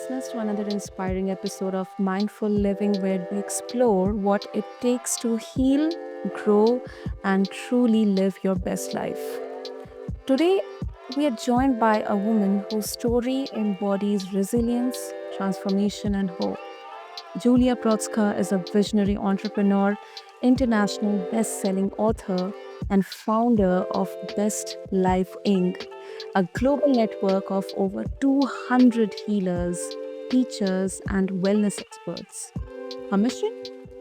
listeners, to another inspiring episode of Mindful Living, where we explore what it takes to heal, grow, and truly live your best life. Today, we are joined by a woman whose story embodies resilience, transformation, and hope. Julia Brodska is a visionary entrepreneur, international best-selling author, and founder of Best Life Inc., a global network of over 200 healers, teachers, and wellness experts. Her mission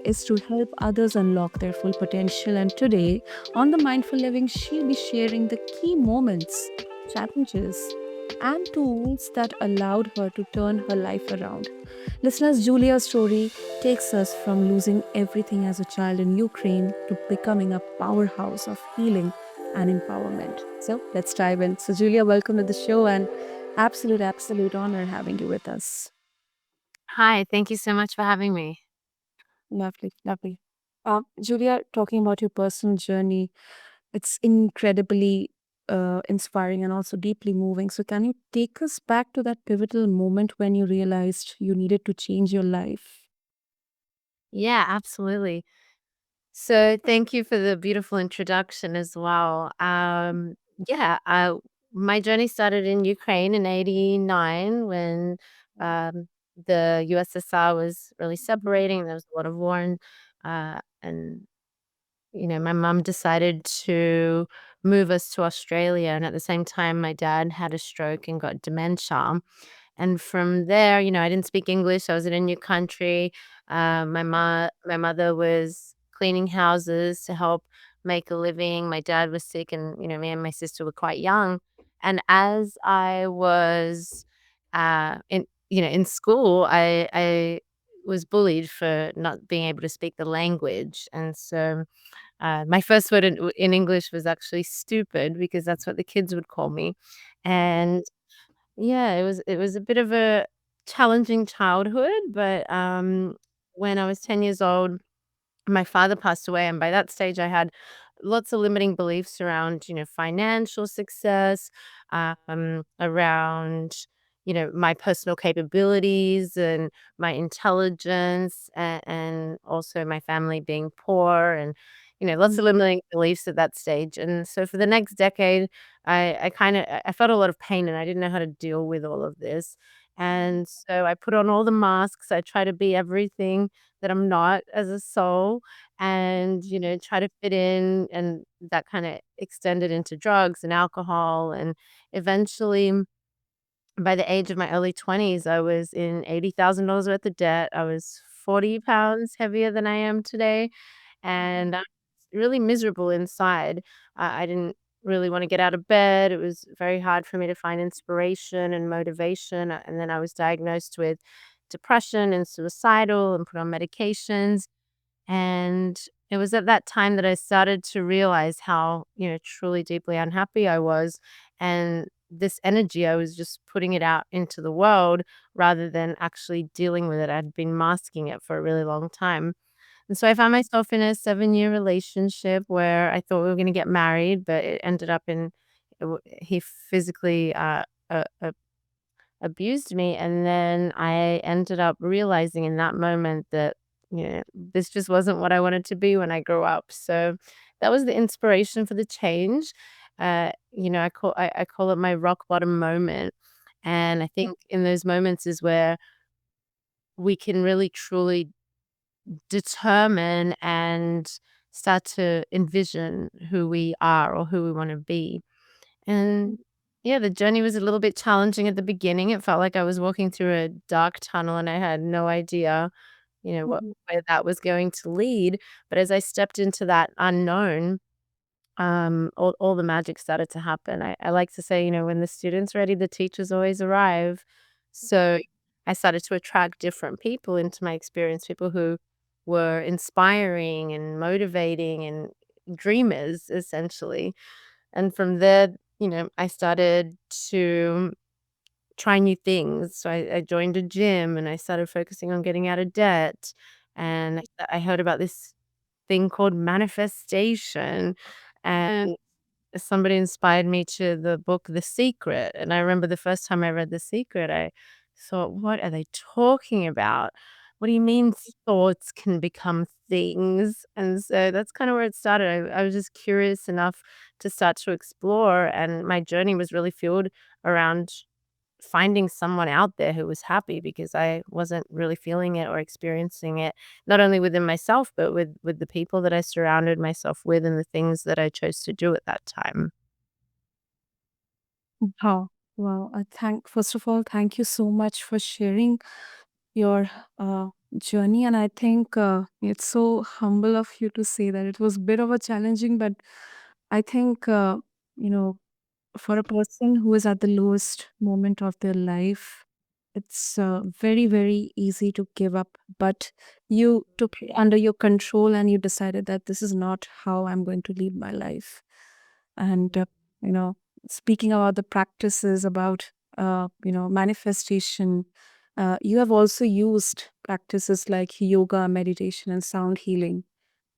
is to help others unlock their full potential. And today, on the Mindful Living, she'll be sharing the key moments, challenges, and tools that allowed her to turn her life around. Listeners, Julia's story takes us from losing everything as a child in Ukraine to becoming a powerhouse of healing and empowerment. So let's dive in. So, Julia, welcome to the show and absolute honor having you with us. Hi, thank you so much for having me. Lovely, lovely. Julia, talking about your personal journey, it's incredibly inspiring and also deeply moving. So, can you take us back to that pivotal moment when you realized you needed to change your life? Yeah, absolutely. So thank you for the beautiful introduction as well. Yeah, my journey started in Ukraine in '89 when um, the USSR was really separating. There was a lot of war, and my mom decided to move us to Australia. And at the same time, my dad had a stroke and got dementia. And from there, I didn't speak English. I was in a new country. My mother was cleaning houses to help make a living. My dad was sick, and me and my sister were quite young. And as I was in school, I was bullied for not being able to speak the language, and so my first word in English was actually stupid because that's what the kids would call me, and yeah, it was a bit of a challenging childhood, but, when I was 10 years old, my father passed away, and by that stage, I had lots of limiting beliefs around, financial success, around, my personal capabilities and my intelligence, and also my family being poor, and lots of limiting beliefs at that stage. And so for the next decade, I felt a lot of pain, and I didn't know how to deal with all of this. And so I put on all the masks. I try to be everything that I'm not as a soul, and, try to fit in, and that kinda extended into drugs and alcohol, and eventually, by the age of my early 20s, I was in $80,000 worth of debt. I was 40 pounds heavier than I am today, and I was really miserable inside. I didn't really wanna get out of bed. It was very hard for me to find inspiration and motivation, and then I was diagnosed with depression and suicidal and put on medications. And it was at that time that I started to realize how, truly deeply unhappy I was. And this energy, I was just putting it out into the world rather than actually dealing with it. I'd been masking it for a really long time. And so I found myself in a 7-year relationship where I thought we were going to get married, but it ended up he physically abused me, and then I ended up realizing in that moment that, this just wasn't what I wanted to be when I grew up. So that was the inspiration for the change. I call it my rock bottom moment, and I think in those moments is where we can really truly determine and start to envision who we are or who we want to be. And yeah, the journey was a little bit challenging at the beginning. It felt like I was walking through a dark tunnel and I had no idea, Mhm. where that was going to lead. But as I stepped into that unknown, all the magic started to happen. I like to say, when the student's ready, the teachers always arrive. So I started to attract different people into my experience, people who were inspiring and motivating and dreamers, essentially. And from there, I started to try new things. So I joined a gym and I started focusing on getting out of debt. And I heard about this thing called manifestation. And somebody inspired me to the book The Secret. And I remember the first time I read The Secret, I thought, "What are they talking about? What do you mean thoughts can become things?" And so that's kind of where it started. I was just curious enough to start to explore, and my journey was really fueled around finding someone out there who was happy because I wasn't really feeling it or experiencing it, not only within myself, but with the people that I surrounded myself with and the things that I chose to do at that time. Wow. Wow. First of all, thank you so much for sharing your journey. And I think it's so humble of you to say that it was a bit of a challenging, but I think, you know, for a person who is at the lowest moment of their life, it's very, very easy to give up. But you took it under your control and you decided that this is not how I'm going to live my life. And, you know, speaking about the practices, about, manifestation, you have also used practices like yoga, meditation, and sound healing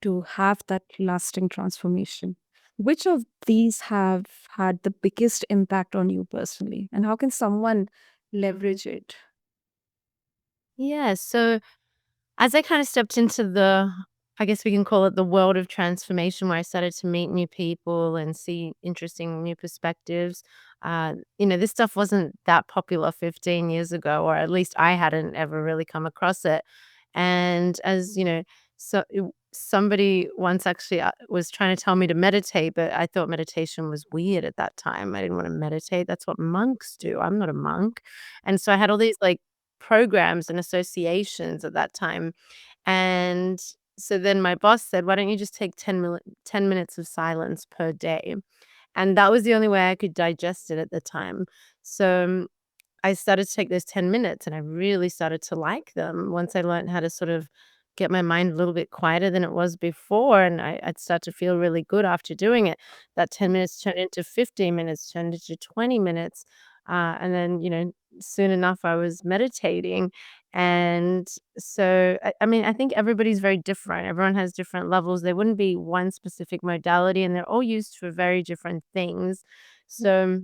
to have that lasting transformation. Which of these have had the biggest impact on you personally? And how can someone leverage it? Yeah, so as I kind of stepped into I guess we can call it the world of transformation, where I started to meet new people and see interesting new perspectives. This stuff wasn't that popular 15 years ago, or at least I hadn't ever really come across it. And as you know, somebody once actually was trying to tell me to meditate, but I thought meditation was weird at that time. I didn't want to meditate. That's what monks do. I'm not a monk. And so I had all these like programs and associations at that time. And so then my boss said, "Why don't you just take 10 minutes of silence per day?" And that was the only way I could digest it at the time. So I started to take those 10 minutes and I really started to like them once I learned how to sort of get my mind a little bit quieter than it was before. And I'd start to feel really good after doing it. That 10 minutes turned into 15 minutes, turned into 20 minutes. And then, soon enough, I was meditating. And so, I mean, I think everybody's very different. Everyone has different levels. There wouldn't be one specific modality, and they're all used for very different things. So,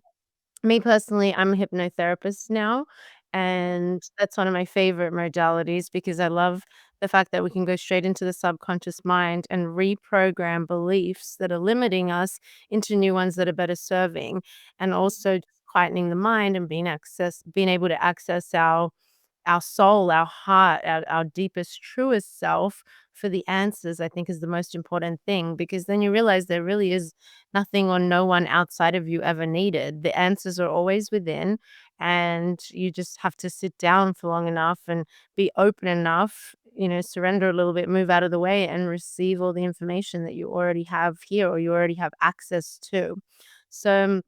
me personally, I'm a hypnotherapist now, and that's one of my favorite modalities because I love the fact that we can go straight into the subconscious mind and reprogram beliefs that are limiting us into new ones that are better serving, and also just quietening the mind and being able to access our soul, our heart, our deepest, truest self for the answers, I think is the most important thing because then you realize there really is nothing or no one outside of you ever needed. The answers are always within, and you just have to sit down for long enough and be open enough, surrender a little bit, move out of the way, and receive all the information that you already have here or you already have access to. So,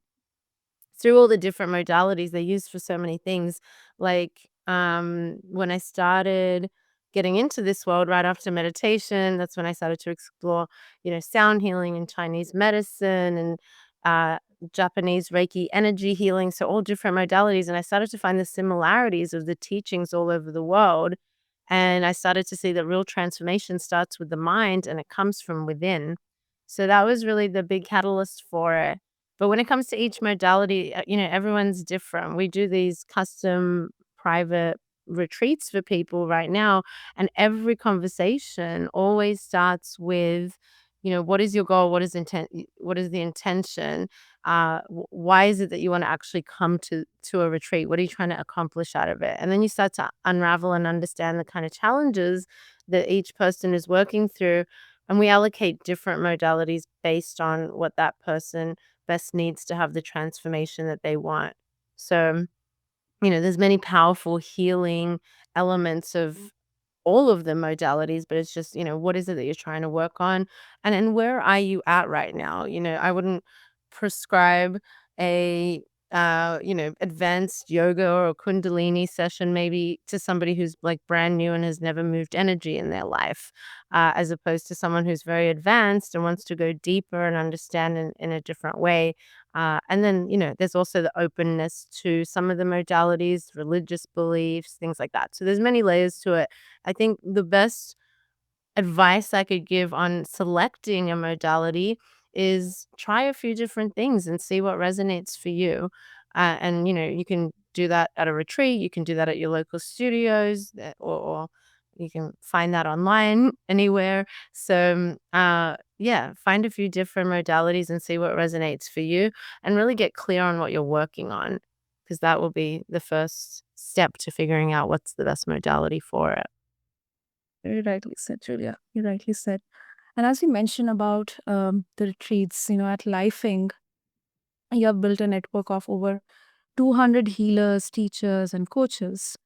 through all the different modalities they use for so many things. Like, when I started getting into this world right after meditation, that's when I started to explore, sound healing and Chinese medicine and uh, Japanese Reiki energy healing. So, all different modalities. And I started to find the similarities of the teachings all over the world. And I started to see that real transformation starts with the mind and it comes from within. So that was really the big catalyst for it. But when it comes to each modality, everyone's different. We do these custom private retreats for people right now, and every conversation always starts with, what is your goal? What is the intention? Why is it that you want to actually come to a retreat? What are you trying to accomplish out of it? And then you start to unravel and understand the kind of challenges that each person is working through, and we allocate different modalities based on what that person best needs to have the transformation that they want. So, there's many powerful healing elements of all of the modalities, but it's just, what is it that you're trying to work on? And where are you at right now? I wouldn't prescribe a advanced yoga or a kundalini session maybe to somebody who's like brand new and has never moved energy in their life, as opposed to someone who's very advanced and wants to go deeper and understand in a different way. And then, there's also the openness to some of the modalities, religious beliefs, things like that. So there's many layers to it. I think the best advice I could give on selecting a modality is try a few different things and see what resonates for you. And you can do that at a retreat, you can do that at your local studios, or you can find that online anywhere. So, yeah, find a few different modalities and see what resonates for you and really get clear on what you're working on because that will be the first step to figuring out what's the best modality for it. Very rightly said, Julia. You rightly said. And as you mentioned about the retreats, at Lifing, you have built a network of over 200 healers, teachers, and coaches.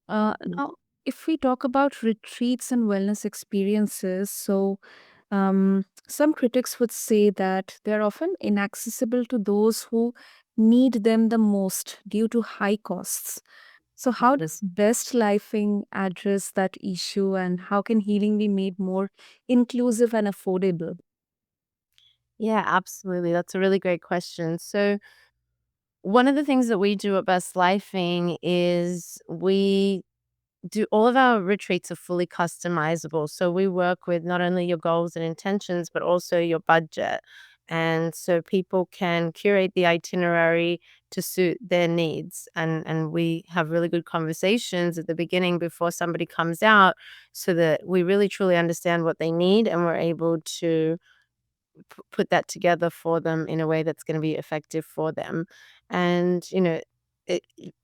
Now, if we talk about retreats and wellness experiences, some critics would say that they're often inaccessible to those who need them the most due to high costs. So, how does best lifing address that issue, and how can healing be made more inclusive and affordable? Yeah, absolutely. That's a really great question. So, one of the things that we do at Best Lifing is we do all of our retreats are fully customizable. So we work with not only your goals and intentions, but also your budget. And so people can curate the itinerary to suit their needs. And we have really good conversations at the beginning before somebody comes out so that we really truly understand what they need and we're able to put that together for them in a way that's gonna be effective for them. And,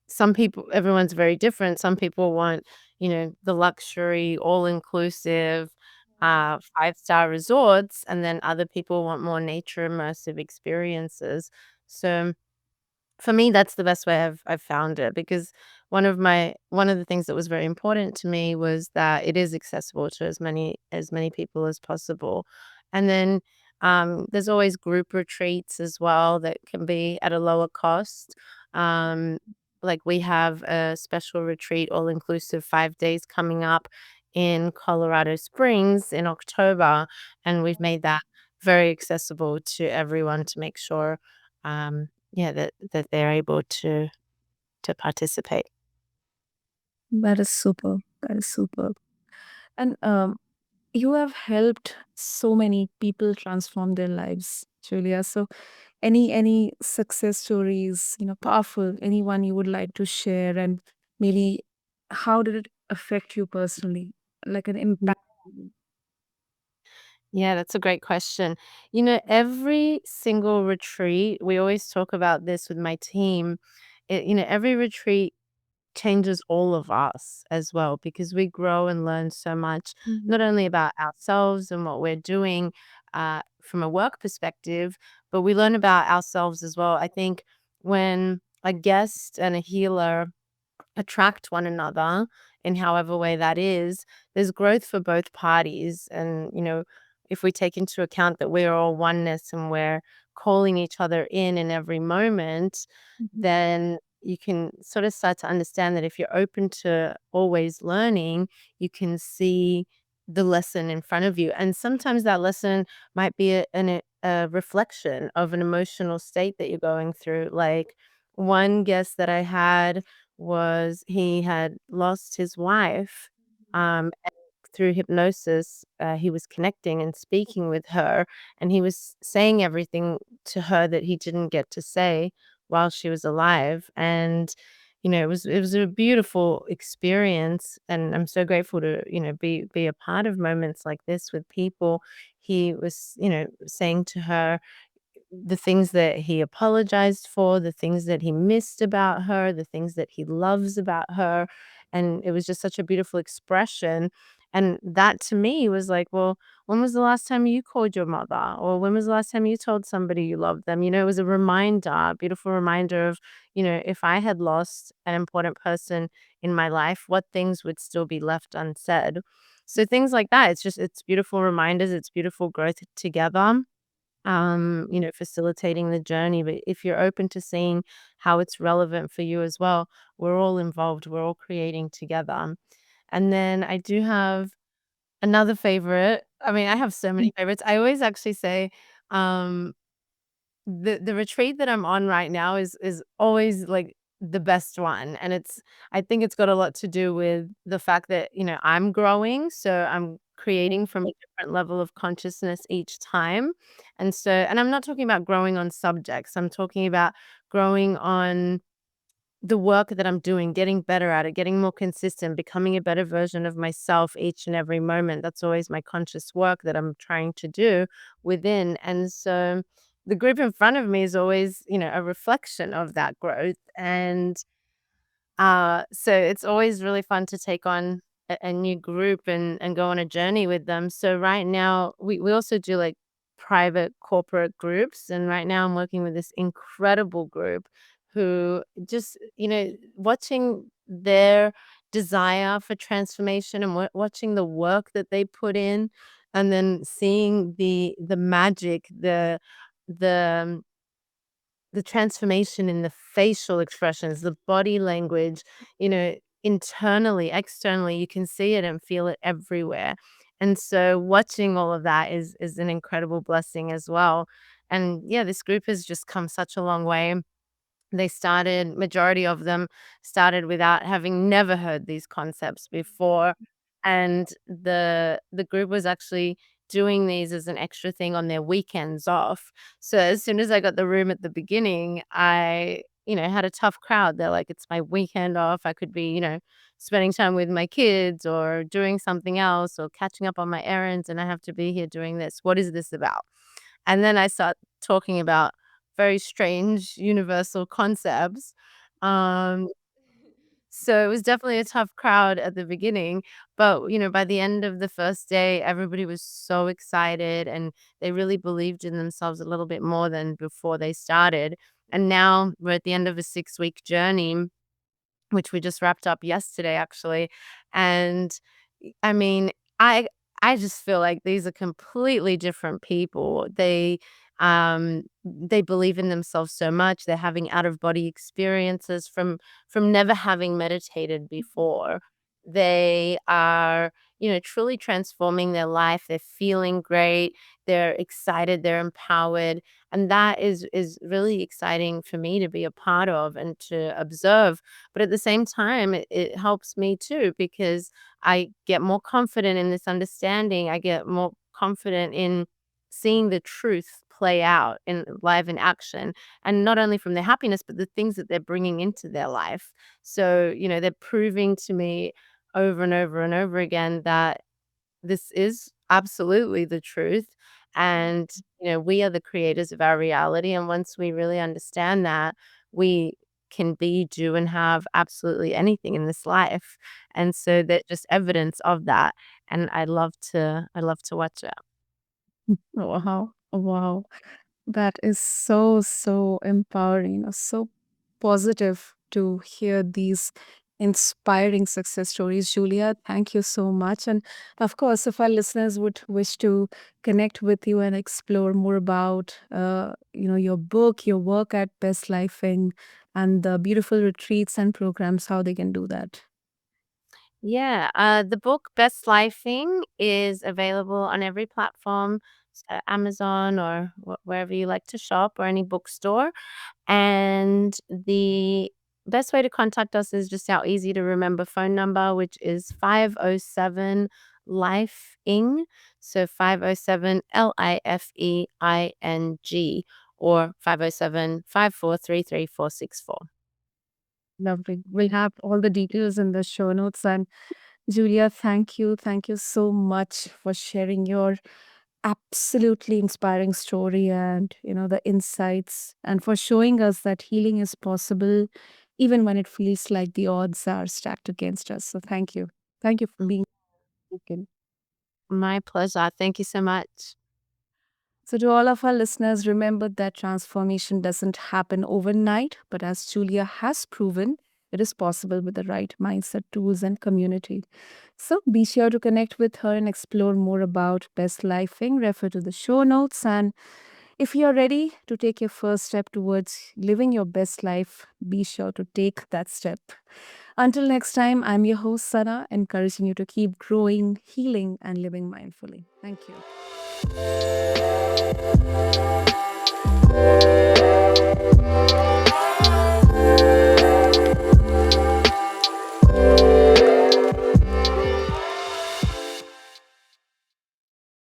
some people everyone's very different. Some people want, the luxury, all-inclusive, five-star resorts, and then other people want more nature immersive experiences. So for me, that's the best way I've found it because one of the things that was very important to me was that it is accessible to as many people as possible. And then there's always group retreats as well that can be at a lower cost. Um, like we have a special retreat, all inclusive 5 days coming up in Colorado Springs in October, and we've made that very accessible to everyone to make sure yeah, that they're able to participate. That is super. That is super. And you have helped so many people transform their lives, Julia. So, any success stories, powerful, anyone you would like to share, and maybe how did it affect you personally, like an impact? Yeah, that's a great question. Every single retreat, we always talk about this with my team. Every retreat changes all of us as well because we grow and learn so much, Mhm. not only about ourselves and what we're doing from a work perspective, but we learn about ourselves as well. I think when a guest and a healer attract one another in however way that is, there's growth for both parties. And, if we take into account that we're all oneness and we're calling each other in every moment, Mhm. then you can sort of start to understand that if you're open to always learning, you can see the lesson in front of you. And sometimes that lesson might be a reflection of an emotional state that you're going through. Like one guest that I had was he had lost his wife, and through hypnosis, he was connecting and speaking with her, and he was saying everything to her that he didn't get to say while she was alive, and, it was a beautiful experience, and I'm so grateful to, be a part of moments like this with people. He was, saying to her the things that he apologized for, the things that he missed about her, the things that he loves about her. And it was just such a beautiful expression. And that to me was like, well, when was the last time you called your mother? Or when was the last time you told somebody you loved them? It was a reminder, a beautiful reminder of, if I had lost an important person in my life, what things would still be left unsaid. So things like that, it's beautiful reminders, it's beautiful growth together, facilitating the journey. But if you're open to seeing how it's relevant for you as well, we're all involved, we're all creating together. And then I do have another favorite. I mean, I have so many favorites. I always actually say, um, the retreat that I'm on right now is always, like, the best one, and I think it's got a lot to do with the fact that, I'm growing, so I'm creating from a different level of consciousness each time, and I'm not talking about growing on subjects, I'm talking about growing on the work that I'm doing, getting better at it, getting more consistent, becoming a better version of myself each and every moment. That's always my conscious work that I'm trying to do within. And so the group in front of me is always, a reflection of that growth. And so it's always really fun to take on a new group and go on a journey with them. So right now we also do like private corporate groups. And right now I'm working with this incredible group who just, watching their desire for transformation and watching the work that they put in, and then seeing the magic, the the transformation in the facial expressions, the body language, internally, externally, you can see it and feel it everywhere. And so watching all of that is an incredible blessing as well. And yeah, this group has just come such a long way. Majority of them started without having never heard these concepts before, and the group was actually doing these as an extra thing on their weekends off. So as soon as I got the room at the beginning, I, had a tough crowd. They're like, "It's my weekend off. I could be, spending time with my kids or doing something else or catching up on my errands, and I have to be here doing this. What is this about?" And then I start talking about very strange universal concepts. Um, so it was definitely a tough crowd at the beginning, but, by the end of the first day, everybody was so excited and they really believed in themselves a little bit more than before they started. And now we're at the end of a 6-week journey, which we just wrapped up yesterday, actually. And I mean, I I just feel like these are completely different people. They believe in themselves so much. They're having out of body experiences from never having meditated before. They are, truly transforming their life. They're feeling great. They're excited. They're empowered. And that is really exciting for me to be a part of and to observe. But at the same time, it helps me too, because I get more confident in this understanding. I get more confident in seeing the truth play out in live in action, and not only from their happiness, but the things that they're bringing into their life. So, they're proving to me over and over and over again that this is absolutely the truth. And, we are the creators of our reality. And once we really understand that, we can be, do, and have absolutely anything in this life. And so that just evidence of that. And I love to watch it. Wow. Wow. That is so, so empowering, so positive to hear these inspiring success stories. Julia, thank you so much. And of course, if our listeners would wish to connect with you and explore more about, your book, your work at Best Lifing, and the beautiful retreats and programs, how they can do that. Yeah, the book Best Lifing is available on every platform, Amazon or wherever you like to shop, or any bookstore. And the best way to contact us is just our easy to remember phone number, which is 507 LIFEING. So 507 LIFEING, or 507-543-3464. Lovely. We'll have all the details in the show notes. And Julia, thank you. Thank you so much for sharing your absolutely inspiring story and, the insights, and for showing us that healing is possible even when it feels like the odds are stacked against us. So thank you. Thank you for Mm, being spoken. My pleasure. Thank you so much. So, to all of our listeners, remember that transformation doesn't happen overnight, but as Julia has proven, it is possible with the right mindset, tools, and community. So, be sure to connect with her and explore more about Best Lifing. Refer to the show notes. And if you're ready to take your first step towards living your best life, be sure to take that step. Until next time, I'm your host, Sana, encouraging you to keep growing, healing, and living mindfully. Thank you.